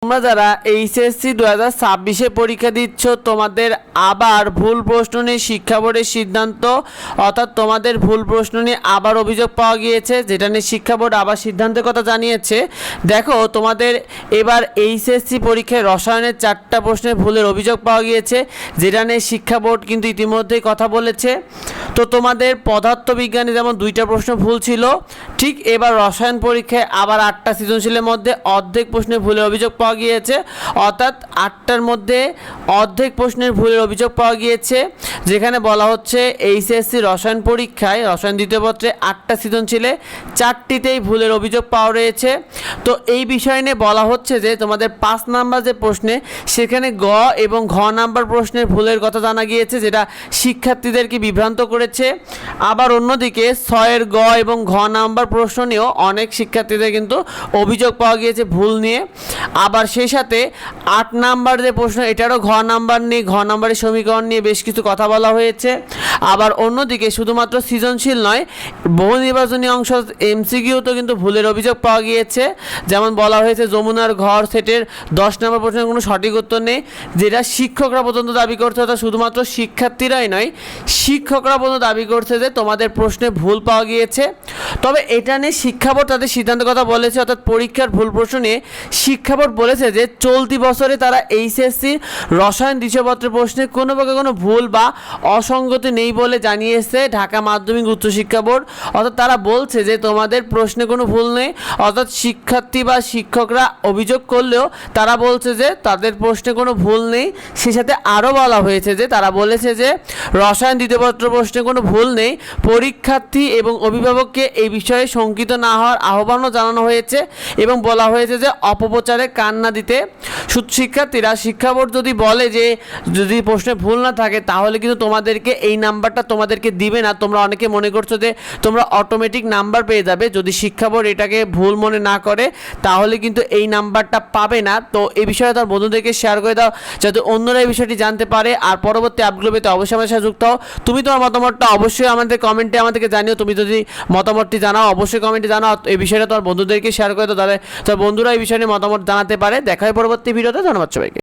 তোমরা যারা এইচএসসি 2026 পরীক্ষা দিচ্ছ তোমাদের আবার ভুল প্রশ্ন নিয়ে শিক্ষা বোর্ডের সিদ্ধান্ত, অর্থাৎ তোমাদের ভুল প্রশ্ন নিয়ে আবার অভিযোগ পাওয়া গিয়েছে, যেটা নিয়ে শিক্ষা বোর্ড আবার সিদ্ধান্তের কথা জানিয়েছে। দেখো, তোমাদের এবার এইচএসসি পরীক্ষায় রসায়নের 4টা প্রশ্নের ভুলের অভিযোগ পাওয়া গিয়েছে, যেটা নিয়ে শিক্ষা বোর্ড কিন্তু ইতিমধ্যেই কথা বলেছে। তো তোমাদের পদার্থবিজ্ঞানে যেমন 2টা প্রশ্ন ভুল ছিল, ঠিক এবার রসায়ন পরীক্ষায় আবার 8টা সৃজনশীলের মধ্যে অর্ধেক প্রশ্নের ভুলের অভিযোগ পাওয়া গিয়েছে, অর্থাৎ 8টার মধ্যে অর্ধেক প্রশ্নের ভুলের অভিযোগ পাওয়া গিয়েছে। যেখানে বলা হচ্ছে এইচএসসি রসায়ন পরীক্ষায় রসায়ন দ্বিতীয় পত্রে 8টা সৃজনশীলে 4টিতেই ভুলের অভিযোগ পাওয়া রয়েছে। তো এই বিষয় নিয়ে বলা হচ্ছে যে তোমাদের 5 নাম্বার যে প্রশ্নে সেখানে গ এবং ঘ নাম্বার প্রশ্নের ভুলের কথা জানা গিয়েছে, যেটা শিক্ষার্থীদেরকে বিভ্রান্ত করেছে। আবার অন্যদিকে 6-এর গ এবং ঘ নাম্বার প্রশ্ন নিয়েও অনেক শিক্ষার্থীদের কিন্তু অভিযোগ পাওয়া গিয়েছে ভুল নিয়ে। আবার সেই সাথে 8 নাম্বার যে প্রশ্ন, এটারও ঘ নাম্বার নিয়ে, ঘ নাম্বারের সমীকরণ নিয়ে বেশ কিছু কথা বলা হয়েছে। আবার অন্যদিকে শুধুমাত্র সৃজনশীল নয়, বহু নির্বাচনী অংশ এমসিকিউতেও কিন্তু ভুলের অভিযোগ পাওয়া গিয়েছে। যেমন বলা হয়েছে যমুনার ঘর সেটের 10 নম্বর প্রশ্নের কোনো সঠিক উত্তর নেই, যেটা শিক্ষকরা পর্যন্ত দাবি করছে, অর্থাৎ শুধুমাত্র শিক্ষার্থীরাই নয়, শিক্ষকরা পর্যন্ত দাবি করছে যে তোমাদের প্রশ্নে ভুল পাওয়া গিয়েছে। তবে এটা নিয়ে শিক্ষা বোর্ড তাদের সিদ্ধান্তের কথা বলেছে, অর্থাৎ পরীক্ষার ভুল প্রশ্ন নিয়ে শিক্ষা বোর্ড বলেছে যে চলতি বছরে তারা এইচএসসি রসায়ন দ্বিতীয় পত্রের প্রশ্নে কোনো প্রকার কোনো ভুল বা অসঙ্গতি নেই বলে জানিয়েছে ঢাকা মাধ্যমিক উচ্চশিক্ষা বোর্ড। অর্থাৎ তারা বলছে যে তোমাদের প্রশ্নে কোনো ভুল নেই, অর্থাৎ শিক্ষার্থী বা শিক্ষকরা অভিযোগ করলেও তারা বলছে যে তাদের প্রশ্নে কোনো ভুল নেই। সে সাথে আরও বলা হয়েছে যে তারা বলেছে যে রসায়ন দ্বিতীয় পত্র প্রশ্নে কোনো ভুল নেই, পরীক্ষার্থী এবং অভিভাবককে এই বিষয়ে শঙ্কিত না হওয়ার আহ্বানও জানানো হয়েছে এবং বলা হয়েছে যে অপপ্রচারে কান না দিতে। শিক্ষার্থীরা, শিক্ষা বোর্ড যদি বলে যে যদি প্রশ্নে ভুল না থাকে তাহলে কিন্তু তোমাদেরকে এই নাম্বারটা তোমাদেরকে দিবে না। তোমরা অনেকে মনে করছো যে তোমরা অটোমেটিক নাম্বার পেয়ে যাবে, যদি শিক্ষা বোর্ড এটাকে ভুল মনে না করে তাহলে কিন্তু এই নাম্বারটা পাবে না। তো এই বিষয়ে তার বন্ধুদেরকে শেয়ার করে দাও যাতে অন্যরা এই বিষয়টি জানতে পারে। আর পরবর্তী আপগুলো পেতে অবশ্যই আমাদের সাথে যুক্ত হও। তুমি তোমার মতামতটা অবশ্যই আমাদের কমেন্টে আমাদেরকে জানিও। তুমি যদি মতামতটি জানাও অবশ্যই কমেন্টে জানাও। এই বিষয়টা তোমার বন্ধুদেরকে শেয়ার করে দাও, তাহলে তোর বন্ধুরা এই বিষয়ে মতামত জানাতে পারে। দেখা হয় পরবর্তী ভিডিওতে। ধন্যবাদ সবাইকে।